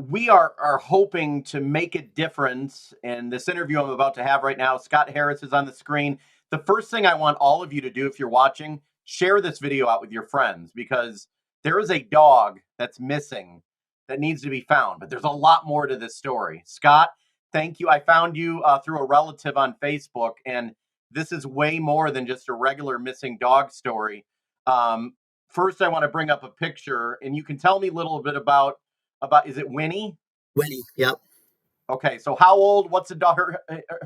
we are hoping to make a difference in this interview I'm about to have right now. Scott Harris is on the screen. The first thing I want all of you to do, if you're watching, share this video out with your friends because there is a dog that's missing that needs to be found. But there's a lot more to this story. Scott, thank you. I found you through a relative on Facebook, and this is way more than just a regular missing dog story. Um, First, I want to bring up a picture, and you can tell me a little bit about, is it Winnie? Winnie, yep. Okay, so how old? What's the daughter?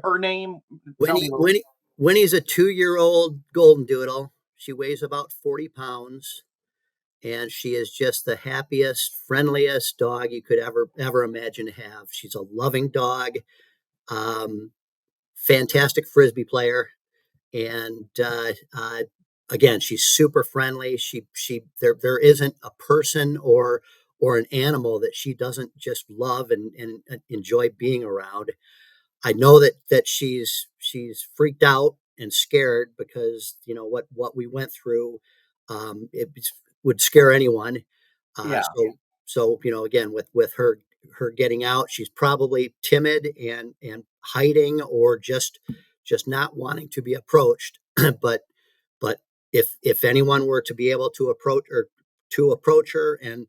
Her name? Tell me Winnie, a little. Winnie, Winnie's a 2-year-old golden doodle. She weighs about 40 pounds, and she is just the happiest, friendliest dog you could ever imagine to have. She's a loving dog, um, fantastic frisbee player, and again, she's super friendly. There isn't a person or an animal that she doesn't just love and enjoy being around. I know that she's freaked out and scared because what we went through. It would scare anyone. Uh, Yeah, so again, with her getting out, she's probably timid and hiding or just not wanting to be approached. but but if anyone were to be able to approach her and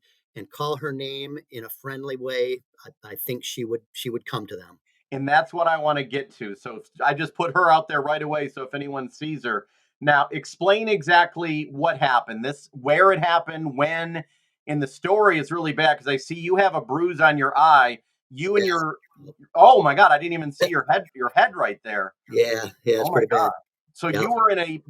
call her name in a friendly way, I think she would come to them. and that's what I want to get to. So I just put her out there right away. So if anyone sees her, now explain exactly what happened. This, where it happened, when. In the story is really bad because I see you have a bruise on your eye. You and Yeah, your, oh my God, I didn't even see your head right there. yeah, yeah. It's Oh my pretty bad. God. So Yeah, you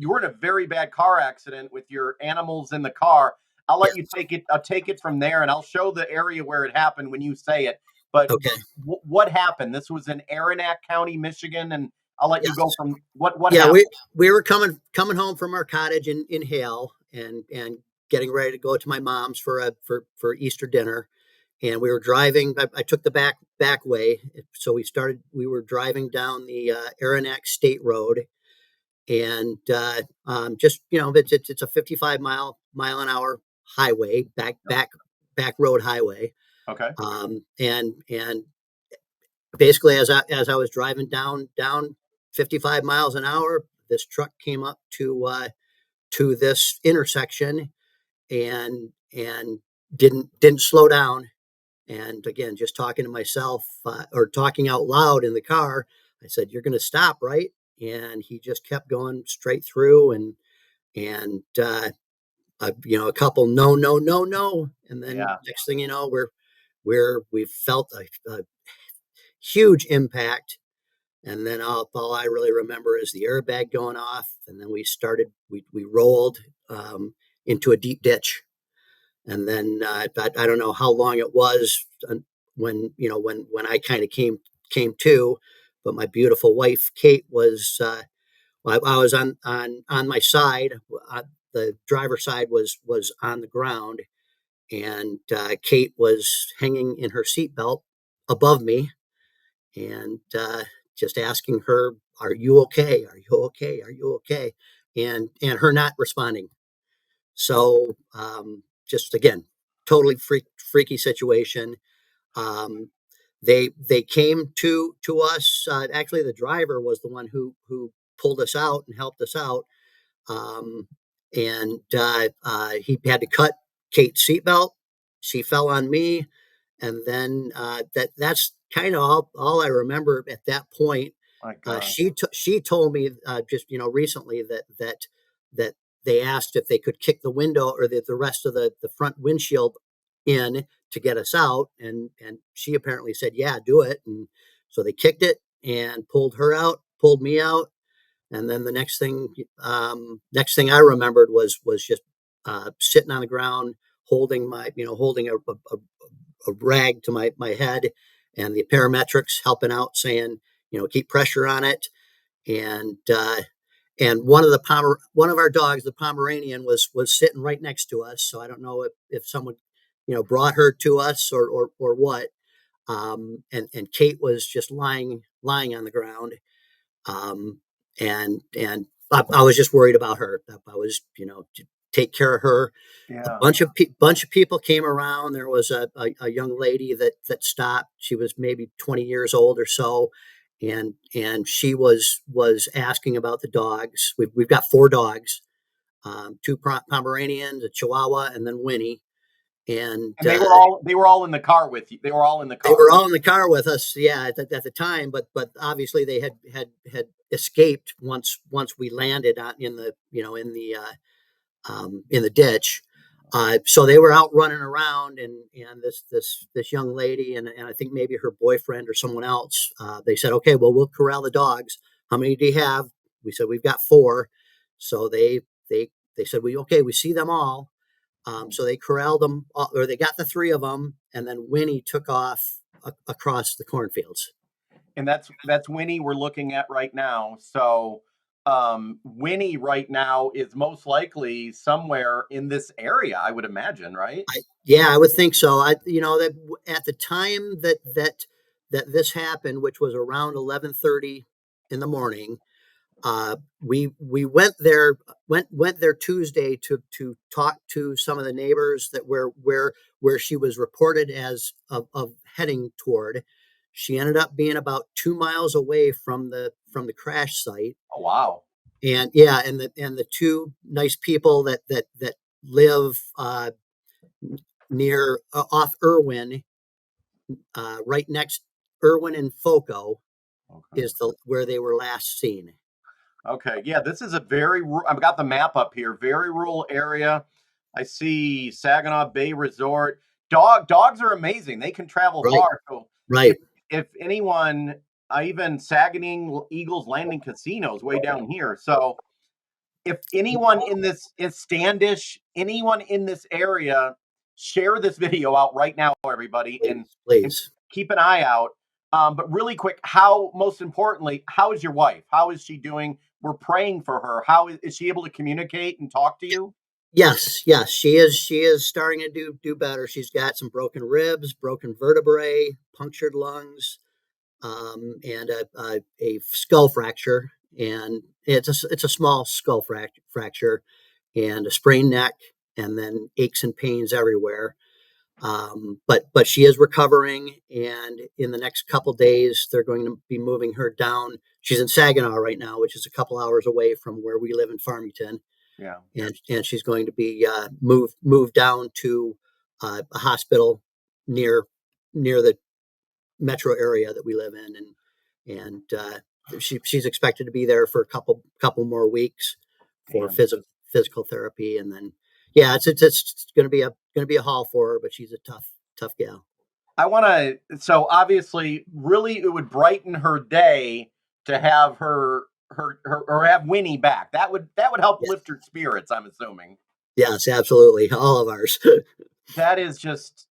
were in a very bad car accident with your animals in the car. I'll yeah. let you take it. I'll take it from there, and I'll show the area where it happened when you say it. But Okay. what happened? This was in Aranac County, Michigan, and I'll let you Yes. go from what Yeah, happened. we were coming home from our cottage in Hale and getting ready to go to my mom's for Easter dinner. And we were driving. I took the back way, so we were driving down the Aranac State Road, and just it's a 55 mile an hour highway, back road highway. Okay. And basically, as I was driving down 55 miles an hour, this truck came up to this intersection and didn't slow down. And again, just talking to myself, or talking out loud in the car, I said, "You're going to stop, right?" And he just kept going straight through, and a couple no, no, no, no, and then Yeah. next thing you know, we've felt a huge impact. And then all I really remember is the airbag going off, and then we rolled into a deep ditch. And then I don't know how long it was when I kind of came to, but my beautiful wife Kate was I was on my side. The driver's side was on the ground, and Kate was hanging in her seatbelt above me, and just asking her, "Are you okay? Are you okay? Are you okay?" And her not responding. So just again, totally freaky situation. Um, they came to us. Actually, the driver was the one who pulled us out and helped us out. Um, and he had to cut Kate's seatbelt. She fell on me, and then that's kind of all I remember at that point. My God. She told me just recently that they asked if they could kick the window or the rest of the front windshield in to get us out, and she apparently said, "Yeah, do it." And so they kicked it and pulled her out, pulled me out, and then the next thing I remembered was just sitting on the ground, holding a rag to my head, and the paramedics helping out, saying, keep pressure on it. And one of our dogs, the Pomeranian, was sitting right next to us. So I don't know if someone brought her to us or what. And Kate was just lying on the ground. Um, and I was just worried about her. I was take care of her. A Yeah. bunch of people came around. There was a young lady that stopped. She was maybe 20 years old or so, and she was asking about the dogs. We've got 4 dogs, two Pomeranians, a Chihuahua, and then Winnie. And And they were all in the car with you. They were all in the they car. were all in the car with us, yeah, at the time. But obviously they had escaped once we landed in the in the ditch. So they were out running around, and this young lady and I think maybe her boyfriend or someone else. They said, "Okay, well, we'll corral the dogs. How many do you have?" We said, "We've got 4." So they said, We see them all." So they corralled them, or they got the 3 of them, and then Winnie took off across the cornfields. And that's Winnie we're looking at right now. So Winnie right now is most likely somewhere in this area, I would imagine, right? Yeah, I would think so. That at the time that this happened, which was around 11:30 in the morning, we went there Tuesday to talk to some of the neighbors that where she was reported as of heading toward. She ended up being about 2 miles away from the crash site, Oh wow. and yeah, and the 2 nice people that live near off Irwin, right next Irwin and Foco Okay. is the where they were last seen. Okay. Yeah, this is a very I've got the map up here. Very rural area. I see Saginaw Bay Resort. Dogs are amazing. They can travel Right, far. So if right. if anyone, even Saguenay Eagles Landing Casino's way down here. So if anyone in this is Standish, anyone in this area, share this video out right now, everybody, and Please, and please. keep an eye out. But really quick, how most importantly, how is your wife? How is she doing? We're praying for her. How is she able to communicate and talk to you? Yes, yes, she is. She is starting to do better. She's got some broken ribs, broken vertebrae, punctured lungs, and a skull fracture. And it's a small skull fracture, and a sprained neck, and then aches and pains everywhere. But she is recovering, and in the next couple days, they're going to be moving her down. She's in Saginaw right now, which is a couple hours away from where we live in Farmington, Yeah. and she's going to be moved down to a hospital near the metro area that we live in, and she's expected to be there for a couple more weeks for Damn. physical therapy, and then yeah, it's going to be a haul for her, but she's a tough gal. I want to. So obviously, really, it would brighten her day to have her or have Winnie back. That would help Yes, lift her spirits. I'm assuming. yes, absolutely, all of ours. That is just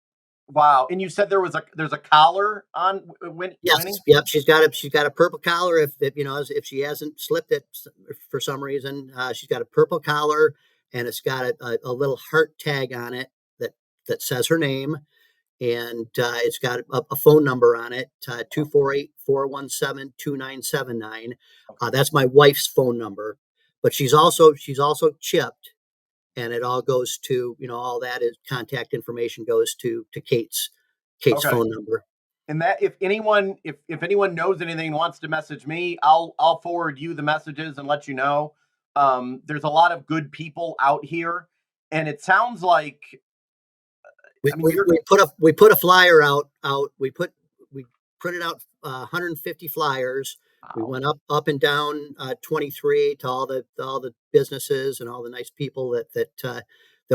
wow. And you said there's a collar on Winnie. Yes, yep. She's got a purple collar. If if she hasn't slipped it for some reason, she's got a purple collar, and it's got a little heart tag on it that says her name, and it's got a phone number on it, 248-417-2979. Okay. That's my wife's phone number, but she's also chipped, and it all goes to all that is contact information goes to Kate's Okay. phone number. And that if anyone knows anything and wants to message me, I'll forward you the messages and let you know. There's a lot of good people out here, and it sounds like We, I mean we, you're we put a flyer out. We printed out 150 flyers. We wow. went up and down 23 to all the businesses and all the nice people that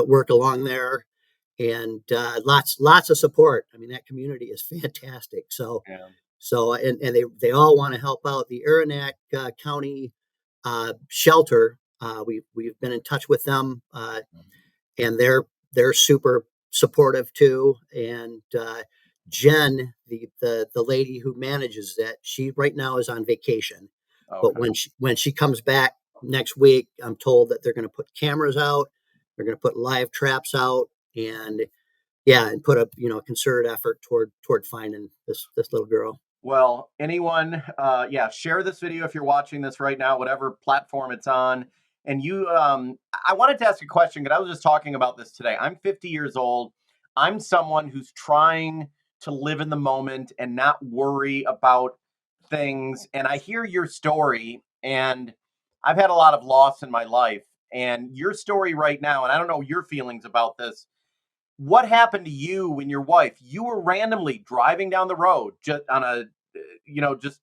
work along there, and lots of support. I mean, that community is fantastic. Yeah. And they all want to help out. The Aranac County shelter. We've been in touch with them, and they're super supportive too. And Jen, the lady who manages that, she right now is on vacation, but Okay. when she comes back next week, I'm told that they're going to put cameras out, they're going to put live traps out, and yeah, and put a concerted effort toward finding this little girl. Well, anyone, yeah, share this video if you're watching this right now, whatever platform it's on. And I wanted to ask a question because I was just talking about this today. I'm 50 years old. I'm someone who's trying to live in the moment and not worry about things. And I hear your story, and I've had a lot of loss in my life. And your story right now, and I don't know your feelings about this. What happened to you and your wife? You were randomly driving down the road just on just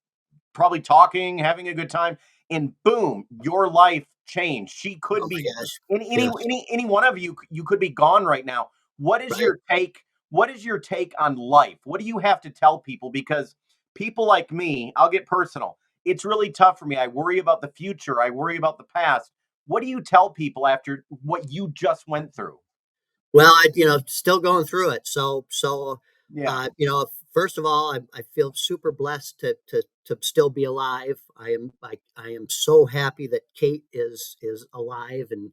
probably talking, having a good time, and boom, your life changed. She Oh could my be gosh. any Yes. any one of you. You could be gone right now. What is Right. your take? What is your take on life? What do you have to tell people? Because people like me, I'll get personal. It's really tough for me. I worry about the future. I worry about the past. What do you tell people after what you just went through? Well, still going through it. Yeah, First of all, I feel super blessed to still be alive. I am so happy that Kate is alive and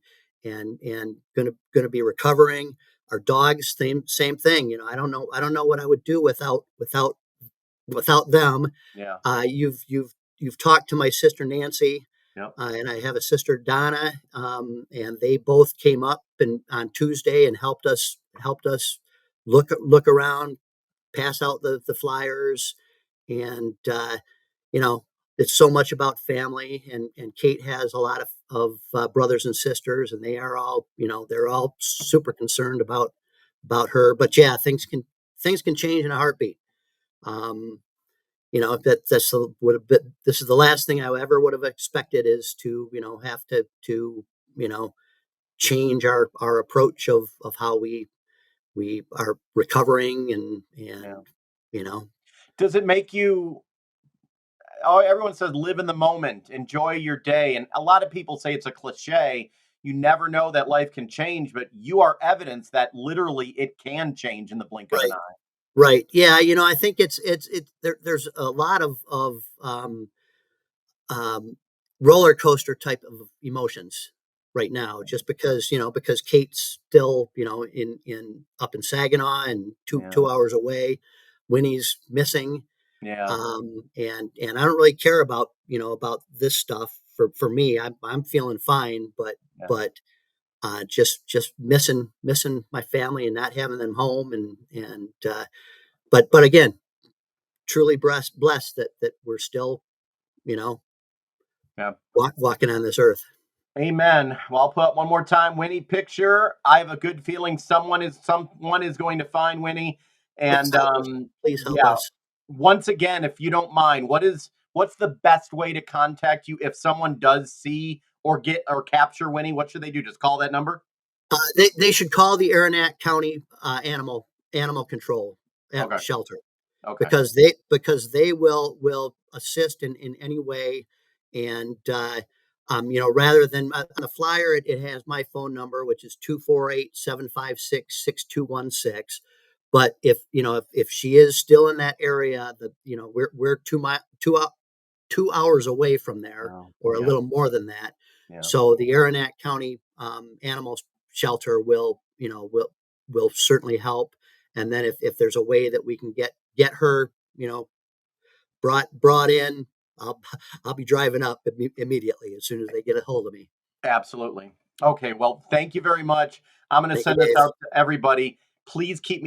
gonna be recovering. Our dogs, same thing. I don't know what I would do without them. yeah, You've talked to my sister Nancy, yeah. and I have a sister Donna, and they both came up and on Tuesday and helped us look around, pass out the flyers, and you know it's so much about family, and Kate has a lot of brothers and sisters, and they're all super concerned about her. But yeah, things can change in a heartbeat. Um, would have been this is the last thing I ever would have expected, is to have to you know change our approach of how we are recovering, and Yeah. you know Does it make you oh, everyone says live in the moment, enjoy your day. And a lot of people say it's a cliche. You never know that life can change, but you are evidence that literally it can change in the blink of an right, eye. right, yeah. I think there's a lot of um, roller coaster type of emotions right now, just because Kate's still in up in Saginaw and Yeah. two hours away. Winnie's missing, Yeah. and I don't really care about this stuff. For me, I'm feeling fine, but Yeah. but just missing my family and not having them home, and but again, truly blessed that we're still you know Yeah. walking on this earth. Amen. Well, I'll put up one more time, Winnie picture. I have a good feeling someone is going to find Winnie. Please And help us. Please help yeah, us. once again, if you don't mind, what's the best way to contact you if someone does see or get or capture Winnie? What should they do? Just call that number? They should call the Aranac County animal control Okay. shelter, Okay. because they will assist in any way. And rather than on the flyer, it has my phone number, which is 248-756-6216. But if she is still in that area, we're 2 hours away from there, Oh, or a yeah, little more than that. yeah. So the Aranac County Animal Shelter will certainly help. And then if there's a way that we can get her brought in, I'll I'll be driving up immediately as soon as they get a hold of me. Absolutely. Okay, well, thank you very much. I'm gonna Thank you, send this Dave. out to everybody. Please keep me